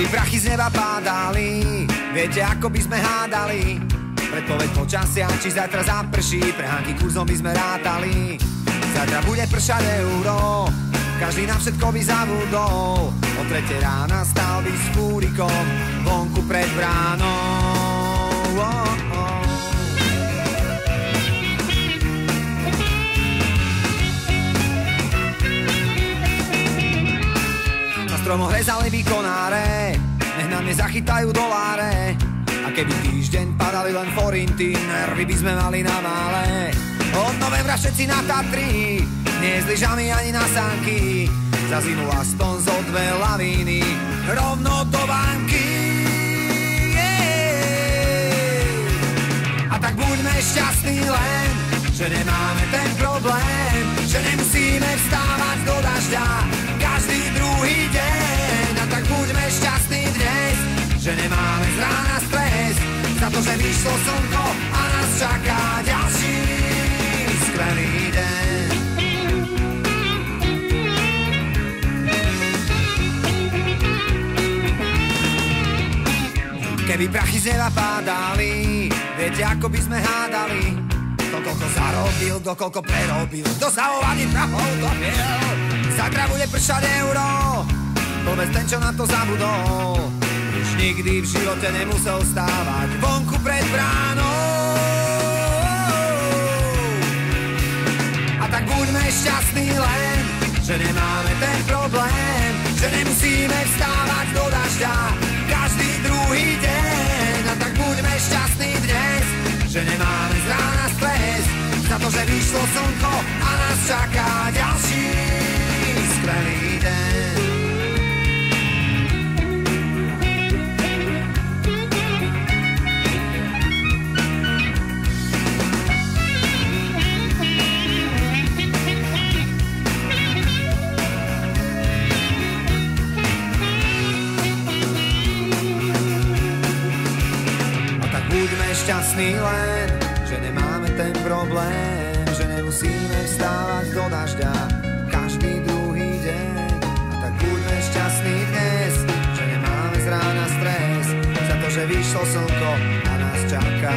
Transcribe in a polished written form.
Keby prachy z neba pádali, viete ako by sme hádali. Predpoveď počasia, či zajtra zaprší, prehánky kurzom by sme rátali. Zajtra bude pršať euro, každý na všetko by zabudol. O 3 rána stál by s fúrikom vonku pred bránou. Na stromoch rezali by konáre, nech nám nezachytajú doláre. A keby týždeň padali len forinty, nervy by sme mali na mále. Od novembra všetci na Tatry, nie s lyžami ani na sánky. Za zimu aspoň zo 2 lavíny, rovno do banky. A tak buďme šťastní len, že nemáme ten problém, že nemusíme vstávať do dažďa každý druhý deň. A tak buďme šťastní dnes, že nemáme z rána stres, za to, že vyšlo slnko a nás čaká ďalší skvelý deň. Keby prachy z neba pádali, viete ako by sme hádali. Kto koľko zarobil, kto koľko prerobil, kto sa ovadí prahov dopiel. Zajtra bude pršať euro, blbec ten, čo na to zabudol. Už nikdy v živote nemusel stávať vonku pred bránou. A tak buďme šťastní len, že nemáme ten problém, že nemusíme vstávať do dažďa každý druhý deň. A tak buďme šťastní dnes, že nemáme z rána stres, za to, že vyšlo slnko a nás čaká ďalší skvelý deň. Šťastný len, že nemáme ten problém, že nemusíme vstávať do dažďa každý druhý deň. A tak buďme šťastní dnes, že nemáme z rána stres, za to, že vyšlo slnko a nás čaká